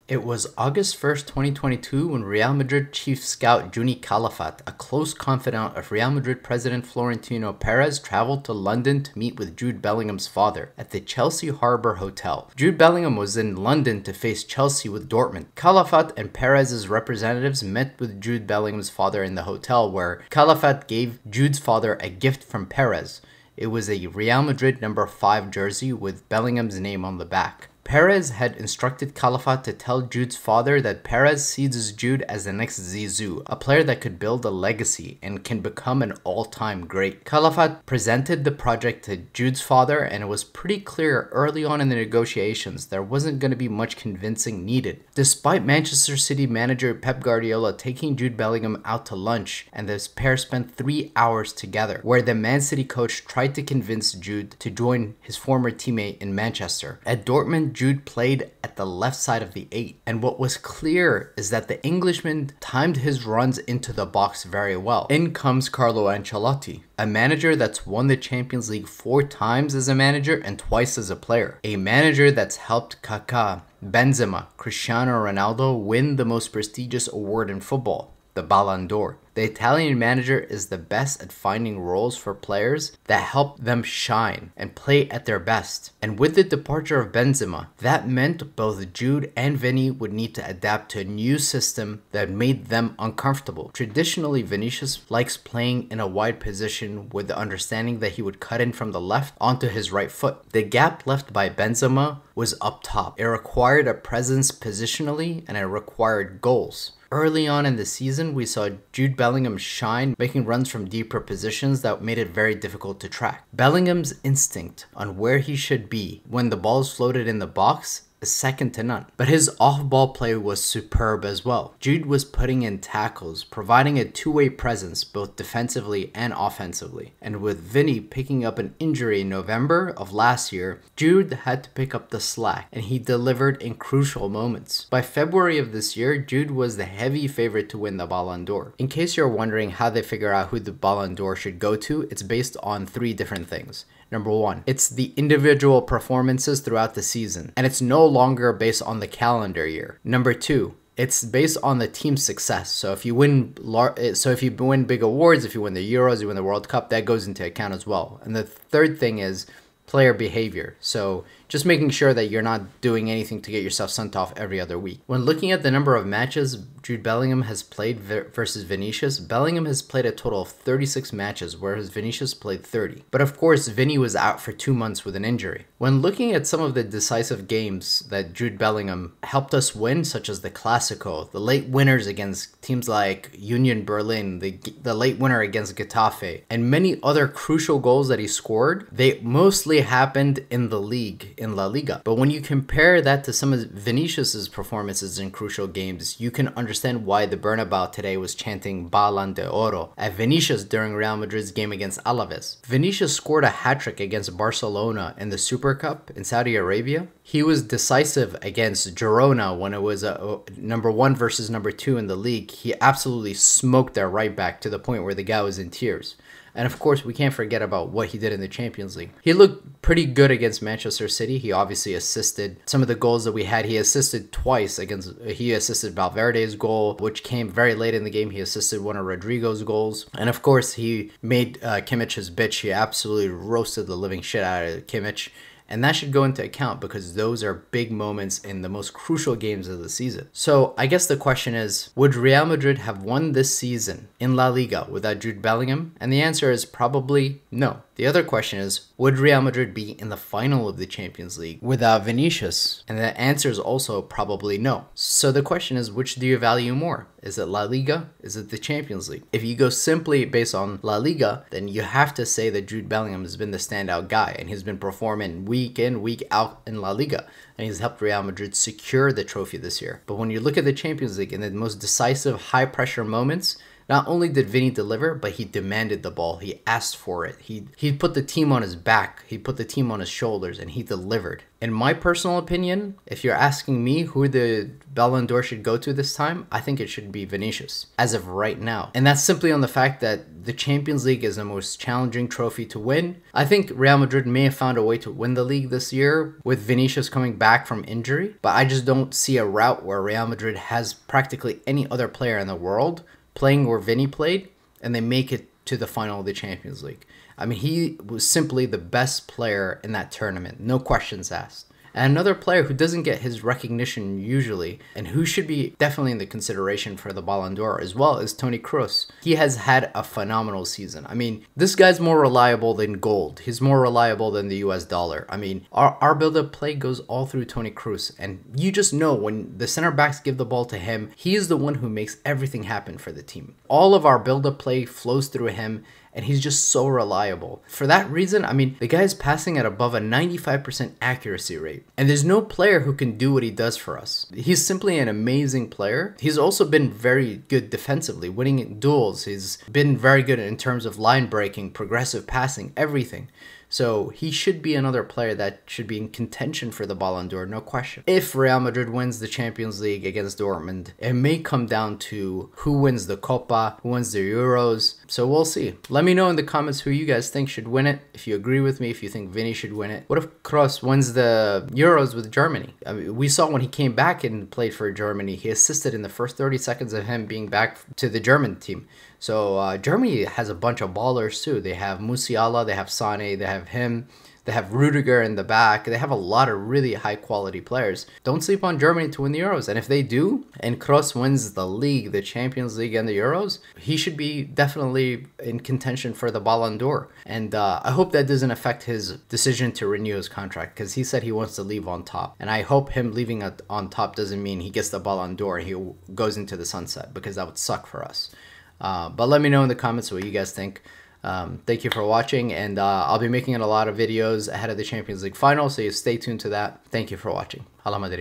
It was August 1st, 2022 when Real Madrid chief scout Juni Calafat, a close confidant of Real Madrid President Florentino Perez, traveled to London to meet with Jude Bellingham's father at the Chelsea Harbour Hotel. Jude Bellingham was in London to face Chelsea with Dortmund. Calafat and Perez's representatives met with Jude Bellingham's father in the hotel, where Calafat gave Jude's father a gift from Perez. It was a Real Madrid number 5 jersey with Bellingham's name on the back. Perez had instructed Calafat to tell Jude's father that Perez sees Jude as the next Zizo, a player that could build a legacy and can become an all-time great. Calafat presented the project to Jude's father, and it was pretty clear early on in the negotiations there wasn't going to be much convincing needed. Despite Manchester City manager Pep Guardiola taking Jude Bellingham out to lunch, and this pair spent 3 hours together, where the Man City coach tried to convince Jude to join his former teammate in Manchester. At Dortmund, Jude played at the left side of the 8, and what was clear is that the Englishman timed his runs into the box very well. In comes Carlo Ancelotti, a manager that's won the Champions League 4 times as a manager and twice as a player. A manager that's helped Kaká, Benzema, Cristiano Ronaldo win the most prestigious award in football, the Ballon d'Or. The Italian manager is the best at finding roles for players that help them shine and play at their best. And with the departure of Benzema, that meant both Jude and Vinny would need to adapt to a new system that made them uncomfortable. Traditionally, Vinicius likes playing in a wide position with the understanding that he would cut in from the left onto his right foot. The gap left by Benzema was up top. It required a presence positionally, and it required goals. Early on in the season, we saw Jude Bellingham shine, making runs from deeper positions that made it very difficult to track. Bellingham's instinct on where he should be when the ball is floated in the box is second to none. But his off-ball play was superb as well. Jude was putting in tackles, providing a two-way presence both defensively and offensively. And with Vinny picking up an injury in November of last year, Jude had to pick up the slack, and he delivered in crucial moments. By February of this year, Jude was the heavy favorite to win the Ballon d'Or. In case you're wondering how they figure out who the Ballon d'Or should go to, it's based on 3 different things. Number 1, it's the individual performances throughout the season, and it's no longer based on the calendar year. Number 2, it's based on the team's success. So if you win big awards, if you win the Euros, you win the World Cup, that goes into account as well. And the third thing is player behavior. So just making sure that you're not doing anything to get yourself sent off every other week. When looking at the number of matches Jude Bellingham has played versus Vinicius, Bellingham has played a total of 36 matches, whereas Vinicius played 30. But of course, Vinny was out for 2 months with an injury. When looking at some of the decisive games that Jude Bellingham helped us win, such as the Clásico, the late winners against teams like Union Berlin, the late winner against Getafe, and many other crucial goals that he scored, they mostly happened in the league, in La Liga. But when you compare that to some of Vinicius's performances in crucial games, you can understand why the Bernabeu today was chanting Ballon d'Oro at Vinicius during Real Madrid's game against Alaves. Vinicius scored a hat-trick against Barcelona in the Super Cup in Saudi Arabia. He was decisive against Girona when it was a number 1 versus number 2 in the league. He absolutely smoked their right back to the point where the guy was in tears. And of course, we can't forget about what he did in the Champions League. He looked pretty good against Manchester City. He obviously assisted some of the goals that we had. He assisted twice he assisted Valverde's goal, which came very late in the game. He assisted one of Rodrigo's goals. And of course, he made Kimmich his bitch. He absolutely roasted the living shit out of Kimmich. And that should go into account because those are big moments in the most crucial games of the season. So I guess the question is, would Real Madrid have won this season in La Liga without Jude Bellingham? And the answer is probably no. The other question is, would Real Madrid be in the final of the Champions League without Vinicius? And the answer is also probably no. So the question is, which do you value more? Is it La Liga? Is it the Champions League? If you go simply based on La Liga, then you have to say that Jude Bellingham has been the standout guy, and he's been performing week in, week out in La Liga, and he's helped Real Madrid secure the trophy this year. But when you look at the Champions League in the most decisive, high-pressure moments, Not only did Vinny deliver, but he demanded the ball. He asked for it. He put the team on his back. He put the team on his shoulders, and he delivered. In my personal opinion, if you're asking me who the Ballon d'Or should go to this time, I think it should be Vinicius, as of right now. And that's simply on the fact that the Champions League is the most challenging trophy to win. I think Real Madrid may have found a way to win the league this year with Vinicius coming back from injury, but I just don't see a route where Real Madrid has practically any other player in the world playing where Vinny played, and they make it to the final of the Champions League. I mean, he was simply the best player in that tournament, no questions asked. And another player who doesn't get his recognition usually, and who should be definitely in the consideration for the Ballon d'Or as well, is Toni Kroos. He has had a phenomenal season. I mean, this guy's more reliable than gold. He's more reliable than the US dollar. I mean, our build-up play goes all through Toni Kroos, and you just know when the center backs give the ball to him, he is the one who makes everything happen for the team. All of our build-up play flows through him, and he's just so reliable. For that reason, I mean, the guy's passing at above a 95% accuracy rate. And there's no player who can do what he does for us. He's simply an amazing player. He's also been very good defensively, winning duels. He's been very good in terms of line breaking, progressive passing, everything. So he should be another player that should be in contention for the Ballon d'Or, no question. If Real Madrid wins the Champions League against Dortmund, it may come down to who wins the Copa, who wins the Euros. So we'll see. Let me know in the comments who you guys think should win it. If you agree with me, if you think Vinny should win it. What if Kroos wins the Euros with Germany? I mean, we saw when he came back and played for Germany, he assisted in the first 30 seconds of him being back to the German team. So Germany has a bunch of ballers too. They have Musiala, they have Sane, they have him, they have Rudiger in the back. They have a lot of really high quality players. Don't sleep on Germany to win the Euros. And if they do, and Kroos wins the league, the Champions League and the Euros, he should be definitely in contention for the Ballon d'Or. And I hope that doesn't affect his decision to renew his contract, because he said he wants to leave on top. And I hope him leaving on top doesn't mean he gets the Ballon d'Or and he goes into the sunset, because that would suck for us. But let me know in the comments what you guys think. Thank you for watching, and I'll be making a lot of videos ahead of the Champions League final, so you stay tuned to that. Thank you for watching. Hala Madrid.